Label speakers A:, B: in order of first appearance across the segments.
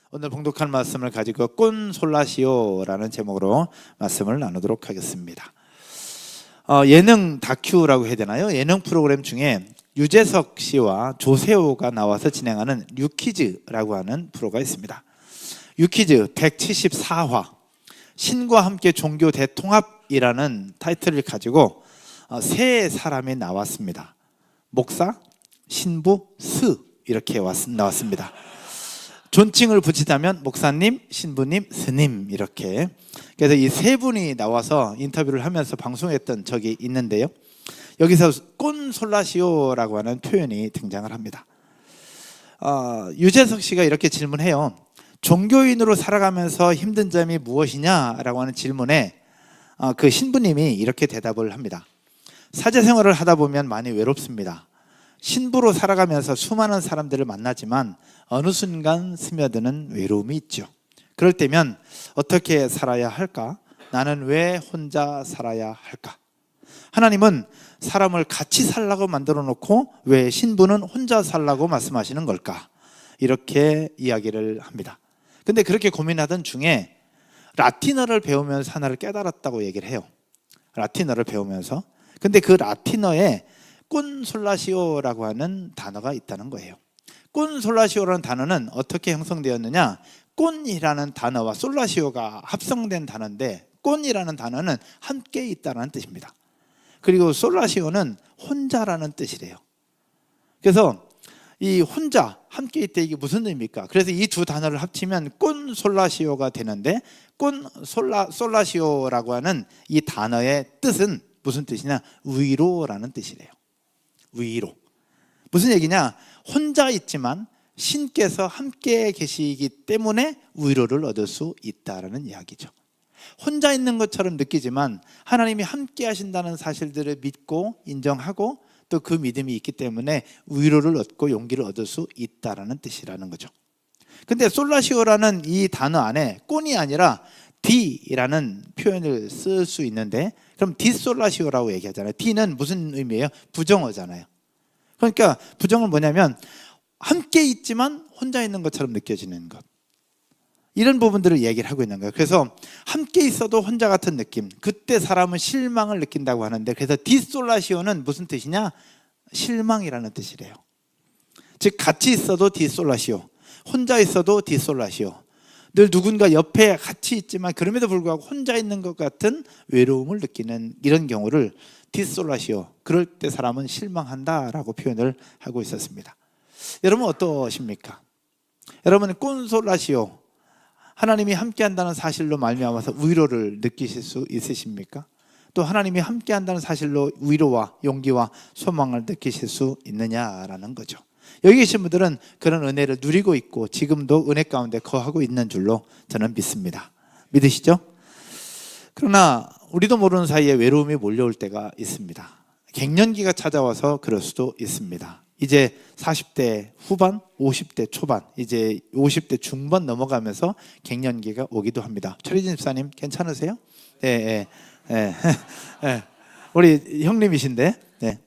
A: 오늘 봉독할 말씀을 가지고 꼰솔라시오라는 제목으로 말씀을 나누도록 하겠습니다. 예능 다큐라고 해야 되나요? 예능 프로그램 중에 유재석 씨와 조세호가 나와서 진행하는 뉴퀴즈라고 하는 프로가 있습니다. 뉴퀴즈 174화 신과 함께 종교 대통합이라는 타이틀을 가지고 세 사람이 나왔습니다. 목사, 신부, 스 이렇게 나왔습니다. 존칭을 붙이자면 목사님, 신부님, 스님 이렇게. 그래서 이 세 분이 나와서 인터뷰를 하면서 방송했던 적이 있는데요. 여기서 꼰솔라시오라고 하는 표현이 등장을 합니다. 유재석 씨가 이렇게 질문해요. 종교인으로 살아가면서 힘든 점이 무엇이냐라고 하는 질문에 그 신부님이 이렇게 대답을 합니다. 사제생활을 하다 보면 많이 외롭습니다. 신부로 살아가면서 수많은 사람들을 만나지만 어느 순간 스며드는 외로움이 있죠. 그럴 때면 어떻게 살아야 할까? 나는 왜 혼자 살아야 할까? 하나님은 사람을 같이 살라고 만들어 놓고 왜 신부는 혼자 살라고 말씀하시는 걸까? 이렇게 이야기를 합니다. 근데 그렇게 고민하던 중에 라틴어를 배우면서 하나를 깨달았다고 얘기를 해요. 라틴어를 배우면서. 근데 그 라틴어에 꼰솔라시오라고 하는 단어가 있다는 거예요. 꼰솔라시오라는 단어는 어떻게 형성되었느냐? 꼰이라는 단어와 솔라시오가 합성된 단어인데 꼰이라는 단어는 함께 있다는 뜻입니다. 그리고 솔라시오는 혼자라는 뜻이래요. 그래서 이 혼자 함께 있다 이게 무슨 의미입니까? 그래서 이 두 단어를 합치면 꼰솔라시오가 되는데 꼰솔라시오라고 하는 이 단어의 뜻은 무슨 뜻이냐? 위로라는 뜻이래요. 위로. 무슨 얘기냐? 혼자 있지만 신께서 함께 계시기 때문에 위로를 얻을 수 있다라는 이야기죠. 혼자 있는 것처럼 느끼지만 하나님이 함께 하신다는 사실들을 믿고 인정하고 또 그 믿음이 있기 때문에 위로를 얻고 용기를 얻을 수 있다라는 뜻이라는 거죠. 근데 솔라시오라는 이 단어 안에 꼰이 아니라 D라는 표현을 쓸 수 있는데 그럼 디솔라시오라고 얘기하잖아요. D는 무슨 의미예요? 부정어잖아요. 그러니까 부정은 뭐냐면 함께 있지만 혼자 있는 것처럼 느껴지는 것. 이런 부분들을 얘기를 하고 있는 거예요. 그래서 함께 있어도 혼자 같은 느낌. 그때 사람은 실망을 느낀다고 하는데 그래서 디솔라시오는 무슨 뜻이냐? 실망이라는 뜻이래요. 즉 같이 있어도 디솔라시오, 혼자 있어도 디솔라시오. 늘 누군가 옆에 같이 있지만 그럼에도 불구하고 혼자 있는 것 같은 외로움을 느끼는 이런 경우를 디솔라시오, 그럴 때 사람은 실망한다라고 표현을 하고 있었습니다. 여러분 어떠십니까? 여러분 꼰솔라시오, 하나님이 함께한다는 사실로 말미암아서 위로를 느끼실 수 있으십니까? 또 하나님이 함께한다는 사실로 위로와 용기와 소망을 느끼실 수 있느냐라는 거죠. 여기 계신 분들은 그런 은혜를 누리고 있고 지금도 은혜 가운데 거하고 있는 줄로 저는 믿습니다. 믿으시죠? 그러나 우리도 모르는 사이에 외로움이 몰려올 때가 있습니다. 갱년기가 찾아와서 그럴 수도 있습니다. 이제 40대 후반, 50대 초반, 이제 50대 중반 넘어가면서 갱년기가 오기도 합니다. 최리진 집사님 괜찮으세요? 네. 우리 형님이신데 네.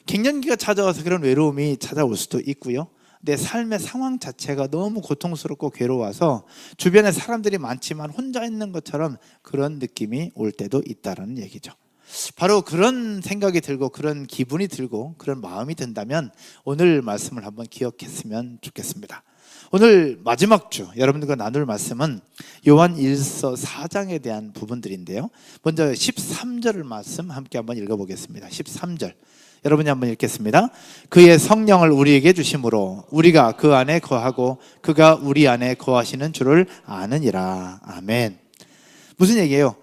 A: 갱년기가 찾아와서 그런 외로움이 찾아올 수도 있고요. 내 삶의 상황 자체가 너무 고통스럽고 괴로워서 주변에 사람들이 많지만 혼자 있는 것처럼 그런 느낌이 올 때도 있다는 얘기죠. 바로 그런 생각이 들고 그런 기분이 들고 그런 마음이 든다면 오늘 말씀을 한번 기억했으면 좋겠습니다. 오늘 마지막 주 여러분들과 나눌 말씀은 요한 1서 4장에 대한 부분들인데요. 먼저 13절 말씀 함께 한번 읽어보겠습니다. 13절 여러분이 한번 읽겠습니다. 그의 성령을 우리에게 주심으로 우리가 그 안에 거하고 그가 우리 안에 거하시는 줄을 아느니라. 아멘. 무슨 얘기예요?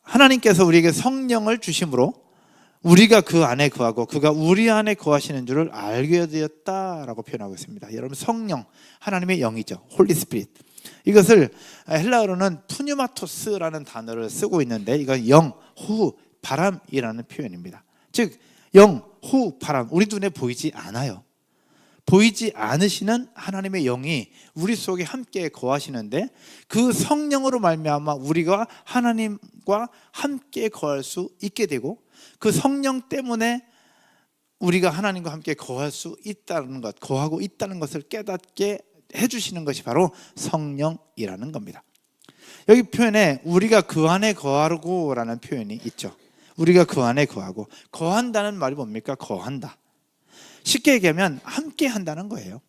A: 하나님께서 우리에게 성령을 주심으로 우리가 그 안에 거하고 그가 우리 안에 거하시는 줄을 알게 되었다라고 표현하고 있습니다. 여러분 성령, 하나님의 영이죠. 홀리 스피릿. 이것을 헬라어로는 푸뉴마토스라는 단어를 쓰고 있는데 이건 영, 후, 바람이라는 표현입니다. 즉 영, 후, 바람, 우리 눈에 보이지 않아요. 보이지 않으시는 하나님의 영이 우리 속에 함께 거하시는데 그 성령으로 말미암아 우리가 하나님과 함께 거할 수 있게 되고 그 성령 때문에 우리가 하나님과 함께 거할 수 있다는 것, 거하고 있다는 것을 깨닫게 해주시는 것이 바로 성령이라는 겁니다. 여기 표현에 우리가 그 안에 거하고 라는 표현이 있죠. 우리가 그 안에 거하고, 거한다는 말이 뭡니까? 거한다. 쉽게 얘기하면 함께 한다는 거예요.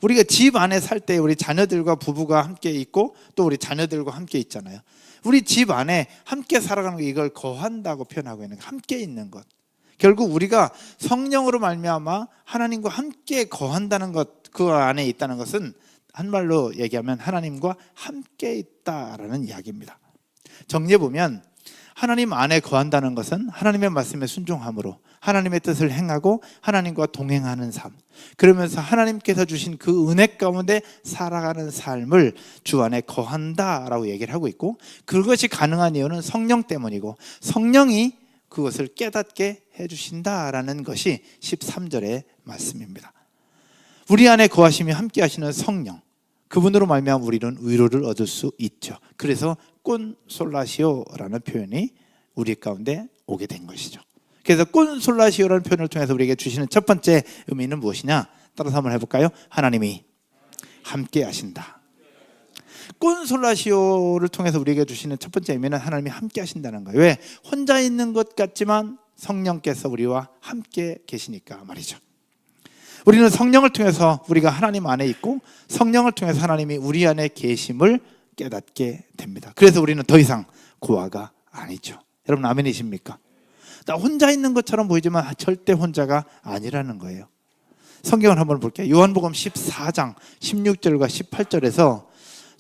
A: 우리가 집 안에 살 때 우리 자녀들과 부부가 함께 있고 또 우리 자녀들과 함께 있잖아요. 우리 집 안에 함께 살아가는 거, 이걸 거한다고 표현하고 있는 거, 함께 있는 것. 결국 우리가 성령으로 말미암아 하나님과 함께 거한다는 것, 그 안에 있다는 것은 한말로 얘기하면 하나님과 함께 있다라는 이야기입니다. 정리해 보면 하나님 안에 거한다는 것은 하나님의 말씀에 순종함으로 하나님의 뜻을 행하고 하나님과 동행하는 삶, 그러면서 하나님께서 주신 그 은혜 가운데 살아가는 삶을 주 안에 거한다라고 얘기를 하고 있고, 그것이 가능한 이유는 성령 때문이고 성령이 그것을 깨닫게 해주신다라는 것이 13절의 말씀입니다. 우리 안에 거하시며 함께 하시는 성령, 그분으로 말미암아 우리는 위로를 얻을 수 있죠. 그래서 꾼솔라시오라는 표현이 우리 가운데 오게 된 것이죠. 그래서 꾼솔라시오라는 표현을 통해서 우리에게 주시는 첫 번째 의미는 무엇이냐? 따라서 한번 해볼까요? 하나님이 함께 하신다. 꾼솔라시오를 통해서 우리에게 주시는 첫 번째 의미는 하나님이 함께 하신다는 거예요. 왜? 혼자 있는 것 같지만 성령께서 우리와 함께 계시니까 말이죠. 우리는 성령을 통해서 우리가 하나님 안에 있고 성령을 통해서 하나님이 우리 안에 계심을 깨닫게 됩니다. 그래서 우리는 더 이상 고아가 아니죠. 여러분 아멘이십니까? 나 혼자 있는 것처럼 보이지만 절대 혼자가 아니라는 거예요. 성경을 한번 볼게요. 요한복음 14장 16절과 18절에서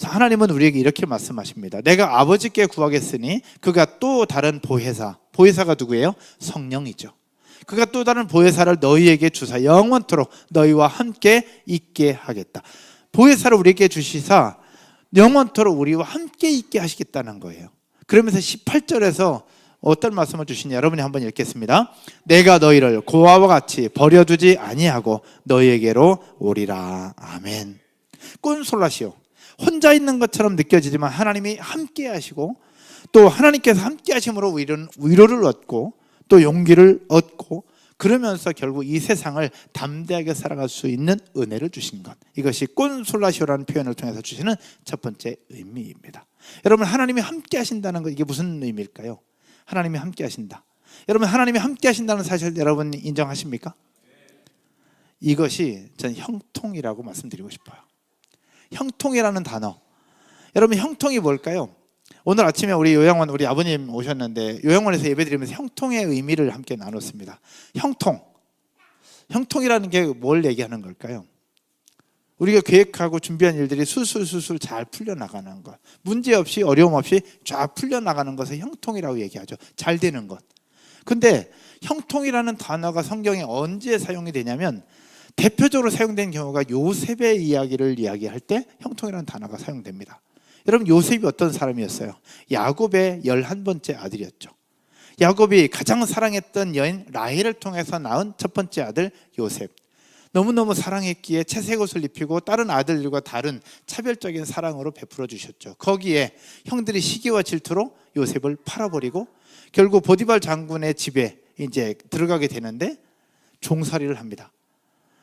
A: 하나님은 우리에게 이렇게 말씀하십니다. 내가 아버지께 구하겠으니 그가 또 다른 보혜사가 누구예요? 성령이죠. 그가 또 다른 보혜사를 너희에게 주사 영원토록 너희와 함께 있게 하겠다. 보혜사를 우리에게 주시사 영원토록 우리와 함께 있게 하시겠다는 거예요. 그러면서 18절에서 어떤 말씀을 주시냐, 여러분이 한번 읽겠습니다. 내가 너희를 고아와 같이 버려두지 아니하고 너희에게로 오리라. 아멘. 꾼솔라시오, 혼자 있는 것처럼 느껴지지만 하나님이 함께 하시고 또 하나님께서 함께 하심으로 우리는 위로를 얻고 또 용기를 얻고, 그러면서 결국 이 세상을 담대하게 살아갈 수 있는 은혜를 주신 것, 이것이 꾼솔라시오라는 표현을 통해서 주시는 첫 번째 의미입니다. 여러분 하나님이 함께 하신다는 것, 이게 무슨 의미일까요? 하나님이 함께 하신다. 여러분 하나님이 함께 하신다는 사실 여러분 인정하십니까? 이것이 저는 형통이라고 말씀드리고 싶어요. 형통이라는 단어, 여러분 형통이 뭘까요? 오늘 아침에 우리 요양원 우리 아버님 오셨는데 요양원에서 예배드리면서 형통의 의미를 함께 나눴습니다. 형통이라는 게 뭘 얘기하는 걸까요? 우리가 계획하고 준비한 일들이 술술 잘 풀려나가는 것, 문제없이 어려움 없이 쫙 풀려나가는 것을 형통이라고 얘기하죠. 잘 되는 것. 근데 형통이라는 단어가 성경에 언제 사용이 되냐면 대표적으로 사용된 경우가 요셉의 이야기를 이야기할 때 형통이라는 단어가 사용됩니다. 여러분 요셉이 어떤 사람이었어요? 야곱의 11번째 아들이었죠. 야곱이 가장 사랑했던 여인 라헬을 통해서 낳은 첫 번째 아들 요셉. 너무너무 사랑했기에 채색 옷을 입히고 다른 아들들과 다른 차별적인 사랑으로 베풀어 주셨죠. 거기에 형들이 시기와 질투로 요셉을 팔아버리고 결국 보디발 장군의 집에 이제 들어가게 되는데 종살이를 합니다.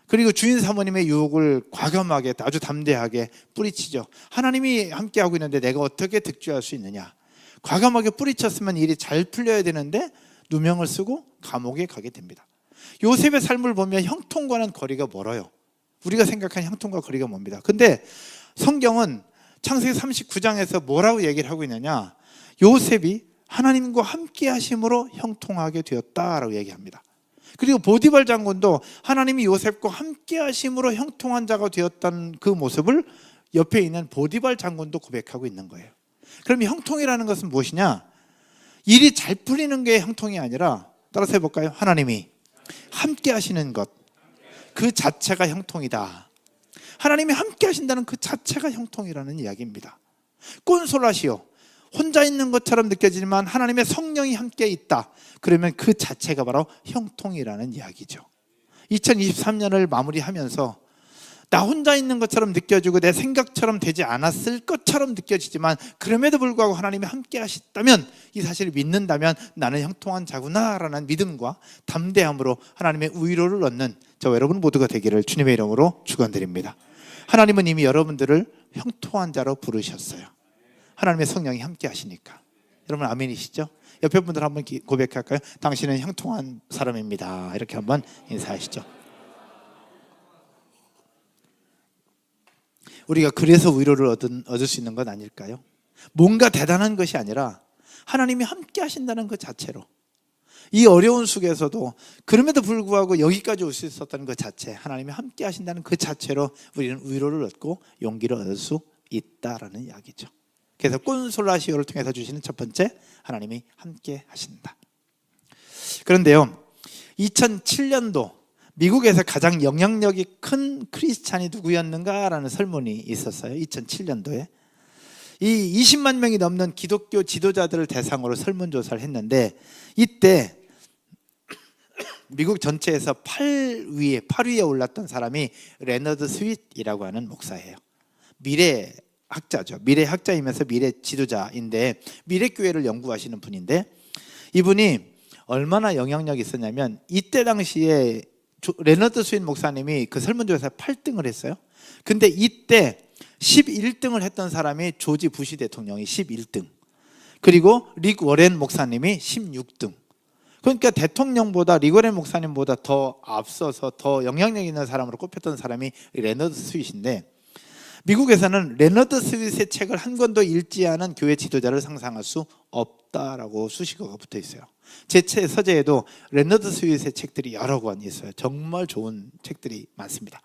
A: 그리고 주인 사모님의 유혹을 과감하게 아주 담대하게 뿌리치죠. 하나님이 함께하고 있는데 내가 어떻게 득주할 수 있느냐. 과감하게 뿌리쳤으면 일이 잘 풀려야 되는데 누명을 쓰고 감옥에 가게 됩니다. 요셉의 삶을 보면 형통과는 거리가 멀어요. 우리가 생각하는 형통과 거리가 멉니다. 근데 성경은 창세기 39장에서 뭐라고 얘기를 하고 있느냐, 요셉이 하나님과 함께 하심으로 형통하게 되었다라고 얘기합니다. 그리고 보디발 장군도 하나님이 요셉과 함께 하심으로 형통한 자가 되었다는 그 모습을 옆에 있는 보디발 장군도 고백하고 있는 거예요. 그럼 형통이라는 것은 무엇이냐? 일이 잘 풀리는 게 형통이 아니라, 따라서 해볼까요? 하나님이 함께 하시는 것, 그 자체가 형통이다. 하나님이 함께 하신다는 그 자체가 형통이라는 이야기입니다. 꾼솔라시오, 혼자 있는 것처럼 느껴지지만 하나님의 성령이 함께 있다. 그러면 그 자체가 바로 형통이라는 이야기죠. 2023년을 마무리하면서 나 혼자 있는 것처럼 느껴지고 내 생각처럼 되지 않았을 것처럼 느껴지지만 그럼에도 불구하고 하나님이 함께 하셨다면, 이 사실을 믿는다면 나는 형통한 자구나라는 믿음과 담대함으로 하나님의 위로를 얻는 저와 여러분 모두가 되기를 주님의 이름으로 축원드립니다. 하나님은 이미 여러분들을 형통한 자로 부르셨어요. 하나님의 성령이 함께 하시니까. 여러분 아멘이시죠? 옆에 분들 한번 고백할까요? 당신은 형통한 사람입니다. 이렇게 한번 인사하시죠. 우리가 그래서 위로를 얻을 수 있는 건 아닐까요? 뭔가 대단한 것이 아니라 하나님이 함께 하신다는 것 자체로, 이 어려운 속에서도 그럼에도 불구하고 여기까지 올 수 있었다는 것 자체, 하나님이 함께 하신다는 그 자체로 우리는 위로를 얻고 용기를 얻을 수 있다라는 이야기죠. 그래서 콘솔라시오를 통해서 주시는 첫 번째, 하나님이 함께 하신다. 그런데요, 2007년도 미국에서 가장 영향력이 큰 크리스찬이 누구였는가라는 설문이 있었어요. 2007년도에 이 20만 명이 넘는 기독교 지도자들을 대상으로 설문조사를 했는데, 이때 미국 전체에서 8위에 올랐던 사람이 레너드 스윗이라고 하는 목사예요. 미래학자죠. 미래학자이면서 미래 지도자인데, 미래교회를 연구하시는 분인데, 이분이 얼마나 영향력이 있었냐면, 이때 당시에 레너드 스윗 목사님이 그 설문조사에서 8등을 했어요. 근데 이때 11등을 했던 사람이 조지 부시 대통령이 11등, 그리고 릭 워렌 목사님이 16등. 그러니까 대통령보다 릭 워렌 목사님보다 더 앞서서 더 영향력 있는 사람으로 꼽혔던 사람이 레너드 스윗인데, 미국에서는 레너드 스윗의 책을 한 권도 읽지 않은 교회 지도자를 상상할 수 없다라고 수식어가 붙어 있어요. 제 서재에도 레너드 스윗의 책들이 여러 권 있어요. 정말 좋은 책들이 많습니다.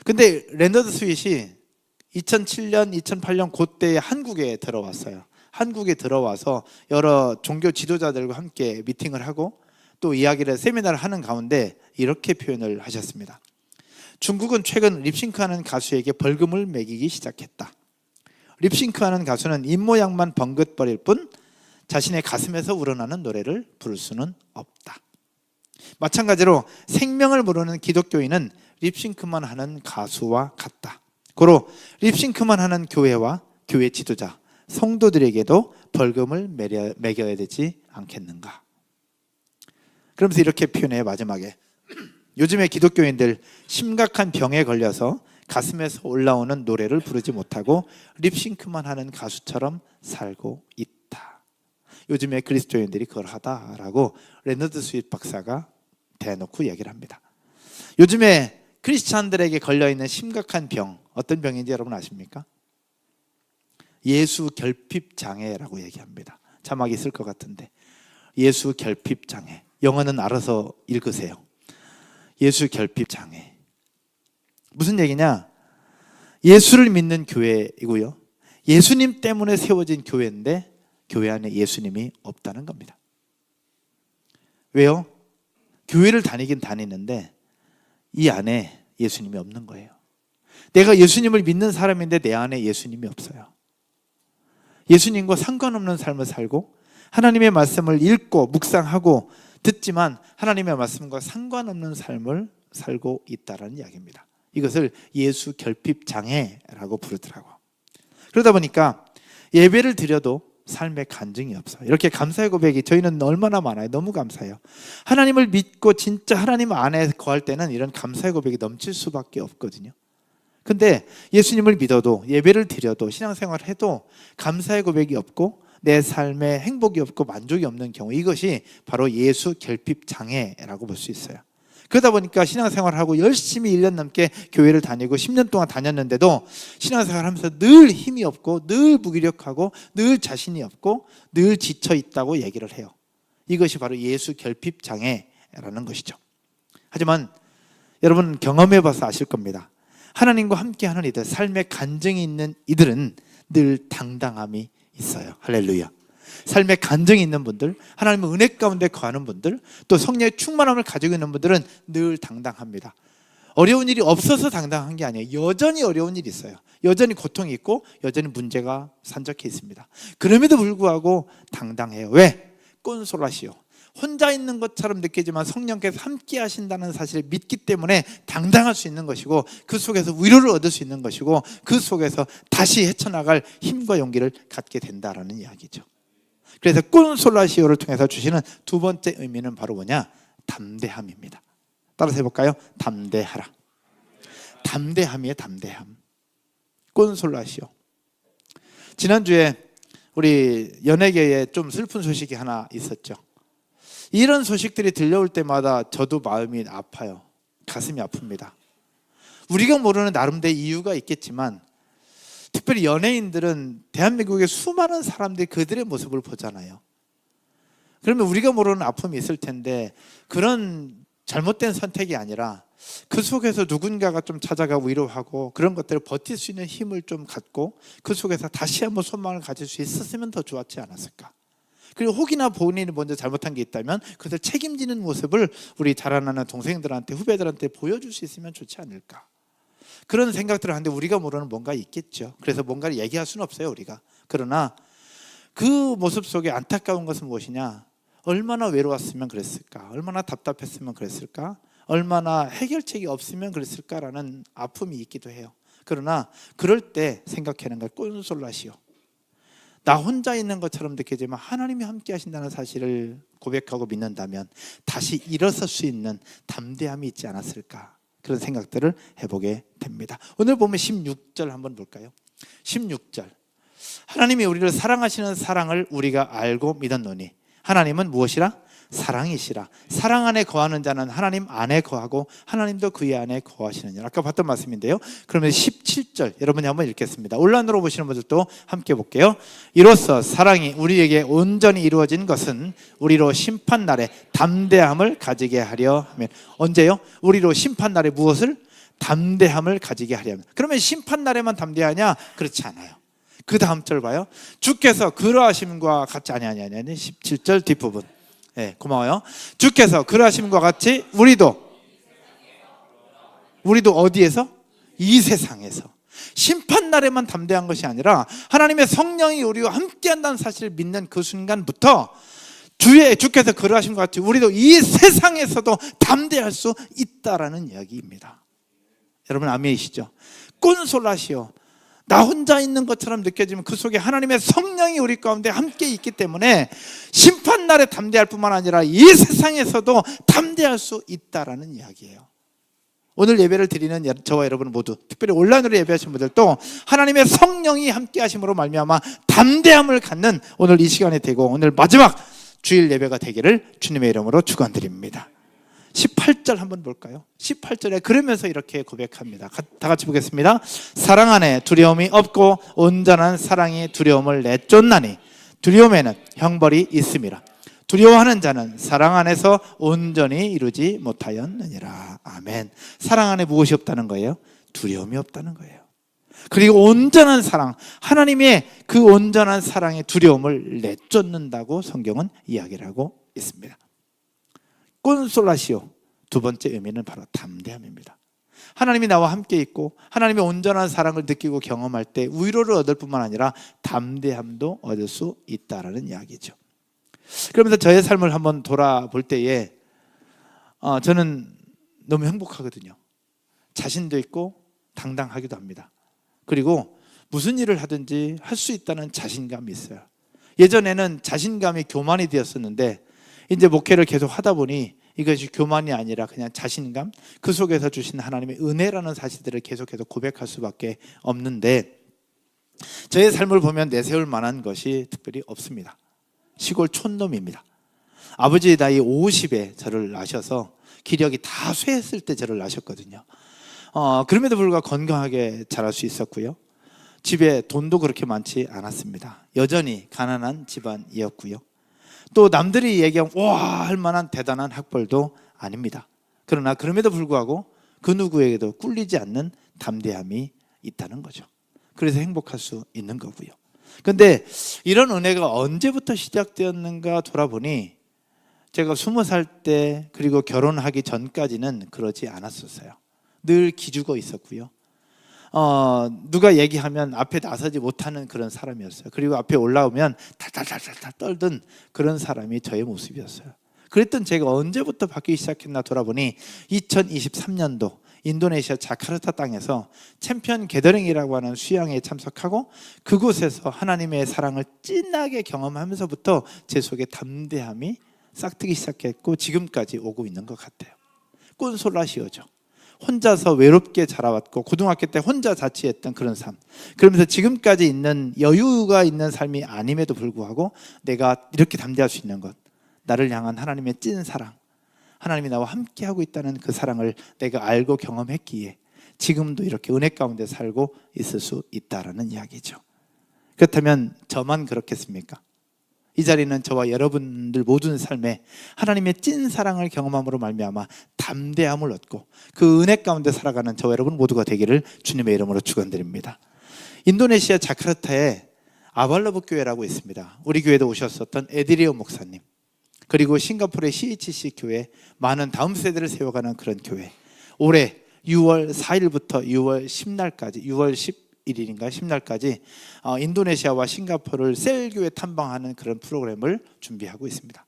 A: 근데 레너드 스윗이 2007년, 2008년 그때에 한국에 들어왔어요. 한국에 들어와서 여러 종교 지도자들과 함께 미팅을 하고 또 이야기를, 세미나를 하는 가운데 이렇게 표현을 하셨습니다. 중국은 최근 립싱크하는 가수에게 벌금을 매기기 시작했다. 립싱크하는 가수는 입모양만 벙긋거릴 뿐 자신의 가슴에서 우러나는 노래를 부를 수는 없다. 마찬가지로 생명을 모르는 기독교인은 립싱크만 하는 가수와 같다. 고로 립싱크만 하는 교회와 교회 지도자, 성도들에게도 벌금을 매겨야 되지 않겠는가. 그러면서 이렇게 표현해요. 마지막에 요즘의 기독교인들 심각한 병에 걸려서 가슴에서 올라오는 노래를 부르지 못하고 립싱크만 하는 가수처럼 살고 있다. 요즘의 그리스도인들이 그걸 하다라고 레너드 스윗 박사가 대놓고 얘기를 합니다. 요즘에 크리스찬들에게 걸려있는 심각한 병, 어떤 병인지 여러분 아십니까? 예수 결핍 장애라고 얘기합니다. 자막이 있을 것 같은데, 예수 결핍 장애, 영어는 알아서 읽으세요. 예수 결핍 장애. 무슨 얘기냐? 예수를 믿는 교회이고요, 예수님 때문에 세워진 교회인데 교회 안에 예수님이 없다는 겁니다. 왜요? 교회를 다니긴 다니는데 이 안에 예수님이 없는 거예요. 내가 예수님을 믿는 사람인데 내 안에 예수님이 없어요. 예수님과 상관없는 삶을 살고 하나님의 말씀을 읽고 묵상하고 듣지만 하나님의 말씀과 상관없는 삶을 살고 있다는 이야기입니다. 이것을 예수 결핍 장애라고 부르더라고요. 그러다 보니까 예배를 드려도 삶의 간증이 없어요. 이렇게 감사의 고백이 저희는 얼마나 많아요. 너무 감사해요. 하나님을 믿고 진짜 하나님 안에 거할 때는 이런 감사의 고백이 넘칠 수밖에 없거든요. 근데 예수님을 믿어도, 예배를 드려도, 신앙생활을 해도 감사의 고백이 없고 내 삶에 행복이 없고 만족이 없는 경우, 이것이 바로 예수 결핍 장애라고 볼 수 있어요. 그러다 보니까 신앙생활을 하고 열심히 1년 넘게 교회를 다니고 10년 동안 다녔는데도 신앙생활을 하면서 늘 힘이 없고 늘 무기력하고 늘 자신이 없고 늘 지쳐 있다고 얘기를 해요. 이것이 바로 예수 결핍 장애라는 것이죠. 하지만 여러분 경험해 봐서 아실 겁니다. 하나님과 함께하는 이들, 삶의 간증이 있는 이들은 늘 당당함이 있어요. 할렐루야. 삶의 간증이 있는 분들, 하나님의 은혜 가운데 거하는 분들, 또 성령의 충만함을 가지고 있는 분들은 늘 당당합니다. 어려운 일이 없어서 당당한 게 아니에요. 여전히 어려운 일이 있어요. 여전히 고통이 있고 여전히 문제가 산적해 있습니다. 그럼에도 불구하고 당당해요. 왜? 꼰솔라시오. 혼자 있는 것처럼 느끼지만 성령께서 함께 하신다는 사실을 믿기 때문에 당당할 수 있는 것이고, 그 속에서 위로를 얻을 수 있는 것이고, 그 속에서 다시 헤쳐나갈 힘과 용기를 갖게 된다라는 이야기죠. 그래서 꼰솔라시오를 통해서 주시는 두 번째 의미는 바로 뭐냐? 담대함입니다. 따라서 해볼까요? 담대하라. 담대함이에요. 담대함. 꼰솔라시오. 지난주에 우리 연예계에 좀 슬픈 소식이 하나 있었죠. 이런 소식들이 들려올 때마다 저도 마음이 아파요. 가슴이 아픕니다. 우리가 모르는 나름대로 이유가 있겠지만 특별히 연예인들은 대한민국의 수많은 사람들이 그들의 모습을 보잖아요. 그러면 우리가 모르는 아픔이 있을 텐데 그런 잘못된 선택이 아니라 그 속에서 누군가가 좀 찾아가고 위로하고 그런 것들을 버틸 수 있는 힘을 좀 갖고 그 속에서 다시 한번 소망을 가질 수 있었으면 더 좋았지 않았을까. 그리고 혹이나 본인이 먼저 잘못한 게 있다면 그것을 책임지는 모습을 우리 자라나는 동생들한테 후배들한테 보여줄 수 있으면 좋지 않을까. 그런 생각들을 하는데 우리가 모르는 뭔가 있겠죠. 그래서 뭔가를 얘기할 수는 없어요 우리가. 그러나 그 모습 속에 안타까운 것은 무엇이냐. 얼마나 외로웠으면 그랬을까. 얼마나 답답했으면 그랬을까. 얼마나 해결책이 없으면 그랬을까라는 아픔이 있기도 해요. 그러나 그럴 때 생각하는 걸 꼰솔라시오. 나 혼자 있는 것처럼 느껴지만 하나님이 함께 하신다는 사실을 고백하고 믿는다면 다시 일어설 수 있는 담대함이 있지 않았을까. 그런 생각들을 해보게 됩니다. 오늘 보면 16절 한번 볼까요? 16절. 하나님이 우리를 사랑하시는 사랑을 우리가 알고 믿었노니 하나님은 무엇이라? 사랑이시라. 사랑 안에 거하는 자는 하나님 안에 거하고 하나님도 그의 안에 거하시느니라. 아까 봤던 말씀인데요. 그러면 17절 여러분이 한번 읽겠습니다. 온라인으로 보시는 분들도 함께 볼게요. 이로써 사랑이 우리에게 온전히 이루어진 것은 우리로 심판날에 담대함을 가지게 하려 하면. 언제요? 우리로 심판날에 무엇을? 담대함을 가지게 하려 하면. 그러면 심판날에만 담대하냐? 그렇지 않아요. 그 다음 절 봐요. 주께서 그러하심과 같이 아니 17절 뒷부분. 네, 고마워요. 주께서 그러하심과 같이 우리도 어디에서? 이 세상에서. 심판날에만 담대한 것이 아니라 하나님의 성령이 우리와 함께한다는 사실을 믿는 그 순간부터 주께서 그러하심과 같이 우리도 이 세상에서도 담대할 수 있다라는 이야기입니다. 여러분 아멘이시죠? 꼰솔라시오. 나 혼자 있는 것처럼 느껴지면 그 속에 하나님의 성령이 우리 가운데 함께 있기 때문에 심판날에 담대할 뿐만 아니라 이 세상에서도 담대할 수 있다라는 이야기예요. 오늘 예배를 드리는 저와 여러분 모두, 특별히 온라인으로 예배하신 분들도 하나님의 성령이 함께 하심으로 말미암아 담대함을 갖는 오늘 이 시간이 되고 오늘 마지막 주일 예배가 되기를 주님의 이름으로 축원드립니다. 18절 한번 볼까요? 18절에 그러면서 이렇게 고백합니다. 다 같이 보겠습니다. 사랑 안에 두려움이 없고 온전한 사랑이 두려움을 내쫓나니 두려움에는 형벌이 있음이라. 두려워하는 자는 사랑 안에서 온전히 이루지 못하였느니라. 아멘. 사랑 안에 무엇이 없다는 거예요? 두려움이 없다는 거예요. 그리고 온전한 사랑, 하나님의 그 온전한 사랑의 두려움을 내쫓는다고 성경은 이야기를 하고 있습니다. 꼰솔라시오. 두 번째 의미는 바로 담대함입니다. 하나님이 나와 함께 있고 하나님의 온전한 사랑을 느끼고 경험할 때 위로를 얻을 뿐만 아니라 담대함도 얻을 수 있다라는 이야기죠. 그러면서 저의 삶을 한번 돌아볼 때에 저는 너무 행복하거든요. 자신도 있고 당당하기도 합니다. 그리고 무슨 일을 하든지 할 수 있다는 자신감이 있어요. 예전에는 자신감이 교만이 되었었는데 이제 목회를 계속 하다 보니 이것이 교만이 아니라 그냥 자신감, 그 속에서 주신 하나님의 은혜라는 사실들을 계속해서 고백할 수밖에 없는데 저의 삶을 보면 내세울 만한 것이 특별히 없습니다. 시골 촌놈입니다. 아버지 나이 50에 저를 낳으셔서 기력이 다 쇠했을 때 저를 낳으셨거든요. 그럼에도 불구하고 건강하게 자랄 수 있었고요. 집에 돈도 그렇게 많지 않았습니다. 여전히 가난한 집안이었고요. 또 남들이 얘기하면 와 할 만한 대단한 학벌도 아닙니다. 그러나 그럼에도 불구하고 그 누구에게도 꿀리지 않는 담대함이 있다는 거죠. 그래서 행복할 수 있는 거고요. 그런데 이런 은혜가 언제부터 시작되었는가 돌아보니 제가 20살 때 그리고 결혼하기 전까지는 그러지 않았었어요. 늘 기죽어 있었고요. 누가 얘기하면 앞에 나서지 못하는 그런 사람이었어요. 그리고 앞에 올라오면 달달달달 떨던 그런 사람이 저의 모습이었어요. 그랬던 제가 언제부터 바뀌기 시작했나 돌아보니 2023년도 인도네시아 자카르타 땅에서 챔피언 게더링이라고 하는 수양회에 참석하고 그곳에서 하나님의 사랑을 진하게 경험하면서부터 제 속에 담대함이 싹트기 시작했고 지금까지 오고 있는 것 같아요. 꼰솔라시오죠. 혼자서 외롭게 자라왔고 고등학교 때 혼자 자취했던 그런 삶, 그러면서 지금까지 있는 여유가 있는 삶이 아님에도 불구하고 내가 이렇게 담대할 수 있는 것, 나를 향한 하나님의 찐 사랑, 하나님이 나와 함께하고 있다는 그 사랑을 내가 알고 경험했기에 지금도 이렇게 은혜 가운데 살고 있을 수 있다라는 이야기죠. 그렇다면 저만 그렇겠습니까? 이 자리는 저와 여러분들 모든 삶에 하나님의 찐 사랑을 경험함으로 말미암아 담대함을 얻고 그 은혜 가운데 살아가는 저와 여러분 모두가 되기를 주님의 이름으로 축원드립니다. 인도네시아 자카르타에 아발러브 교회라고 있습니다. 우리 교회도 오셨었던 에드리오 목사님, 그리고 싱가포르의 CHC 교회, 많은 다음 세대를 세워가는 그런 교회, 올해 6월 4일부터 6월 10날까지 6월 11일인가 10날까지 인도네시아와 싱가포르를 셀교회 탐방하는 그런 프로그램을 준비하고 있습니다.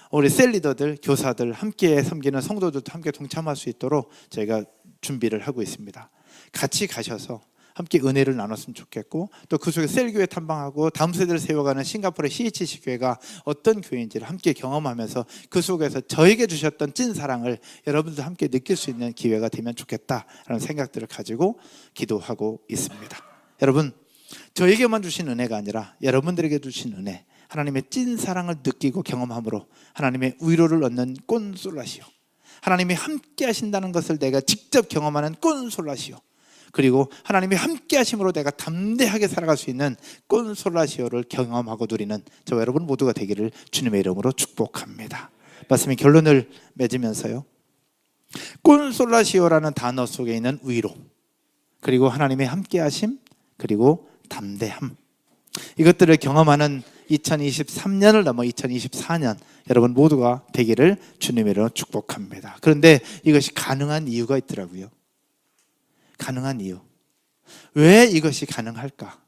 A: 우리 셀 리더들, 교사들, 함께 섬기는 성도들도 함께 동참할 수 있도록 저희가 준비를 하고 있습니다. 같이 가셔서 함께 은혜를 나눴으면 좋겠고, 또 그 속에 셀교회 탐방하고 다음 세대를 세워가는 싱가포르의 CHC 교회가 어떤 교회인지를 함께 경험하면서 그 속에서 저에게 주셨던 찐 사랑을 여러분들도 함께 느낄 수 있는 기회가 되면 좋겠다라는 생각들을 가지고 기도하고 있습니다. 여러분, 저에게만 주신 은혜가 아니라 여러분들에게 주신 은혜, 하나님의 찐 사랑을 느끼고 경험함으로 하나님의 위로를 얻는 꼰솔라시오, 하나님이 함께 하신다는 것을 내가 직접 경험하는 꼰솔라시오, 그리고 하나님이 함께 하심으로 내가 담대하게 살아갈 수 있는 꼰솔라시오를 경험하고 누리는 저와 여러분 모두가 되기를 주님의 이름으로 축복합니다. 말씀의 결론을 맺으면서요, 꼰솔라시오라는 단어 속에 있는 위로, 그리고 하나님의 함께 하심, 그리고 담대함, 이것들을 경험하는 2023년을 넘어 2024년 여러분 모두가 되기를 주님의 이름으로 축복합니다. 그런데 이것이 가능한 이유가 있더라고요. 가능한 이유, 왜 이것이 가능할까?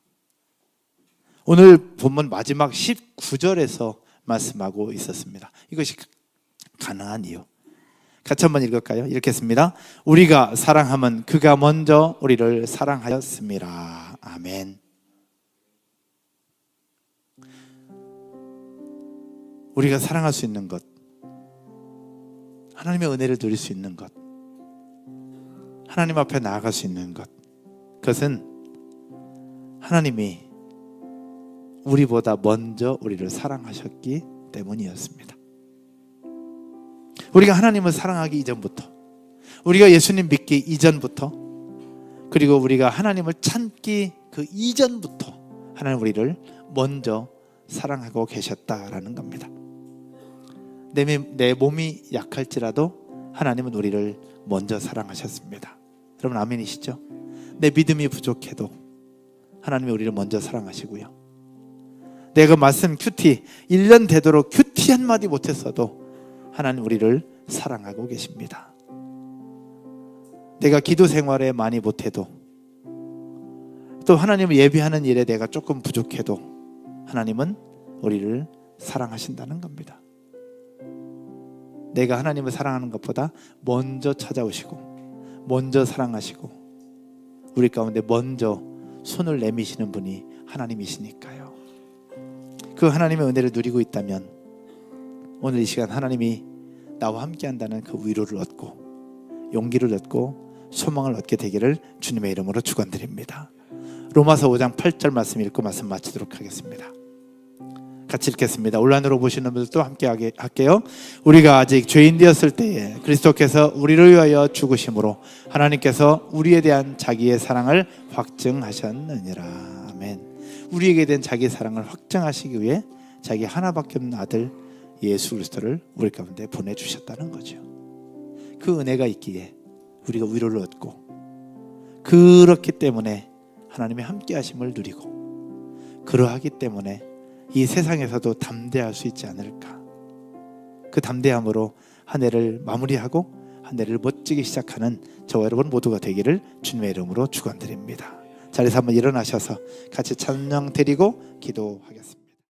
A: 오늘 본문 마지막 19절에서 말씀하고 있었습니다. 이것이 가능한 이유, 같이 한번 읽을까요? 읽겠습니다. 우리가 사랑함은 그가 먼저 우리를 사랑하였습니다. 아멘. 우리가 사랑할 수 있는 것, 하나님의 은혜를 누릴 수 있는 것, 하나님 앞에 나아갈 수 있는 것, 그것은 하나님이 우리보다 먼저 우리를 사랑하셨기 때문이었습니다. 우리가 하나님을 사랑하기 이전부터, 우리가 예수님 믿기 이전부터, 그리고 우리가 하나님을 찾기 그 이전부터 하나님 우리를 먼저 사랑하고 계셨다라는 겁니다. 내 몸이 약할지라도 하나님은 우리를 먼저 사랑하셨습니다. 여러분 아멘이시죠? 내 믿음이 부족해도 하나님이 우리를 먼저 사랑하시고요, 내가 말씀 큐티 1년 되도록 큐티 한마디 못했어도 하나님 우리를 사랑하고 계십니다. 내가 기도 생활에 많이 못해도, 또 하나님을 예배하는 일에 내가 조금 부족해도 하나님은 우리를 사랑하신다는 겁니다. 내가 하나님을 사랑하는 것보다 먼저 찾아오시고 먼저 사랑하시고 우리 가운데 먼저 손을 내미시는 분이 하나님이시니까요. 그 하나님의 은혜를 누리고 있다면 오늘 이 시간 하나님이 나와 함께 한다는 그 위로를 얻고 용기를 얻고 소망을 얻게 되기를 주님의 이름으로 축원드립니다. 로마서 5장 8절 말씀 읽고 말씀 마치도록 하겠습니다. 같이 읽겠습니다. 온라인으로 보시는 분들도 함께 할게요. 우리가 아직 죄인 되었을 때에 그리스도께서 우리를 위하여 죽으심으로 하나님께서 우리에 대한 자기의 사랑을 확증하셨느니라. 아멘. 우리에게 된 자기의 사랑을 확증하시기 위해 자기 하나밖에 없는 아들 예수 그리스도를 우리 가운데 보내주셨다는 거죠. 그 은혜가 있기에 우리가 위로를 얻고, 그렇기 때문에 하나님의 함께 하심을 누리고, 그러하기 때문에 이 세상에서도 담대할 수 있지 않을까. 그 담대함으로 한 해를 마무리하고 한 해를 멋지게 시작하는 저와 여러분 모두가 되기를 주님의 이름으로 축원드립니다. 자리에서 한번 일어나셔서 같이 찬양 드리고 기도하겠습니다.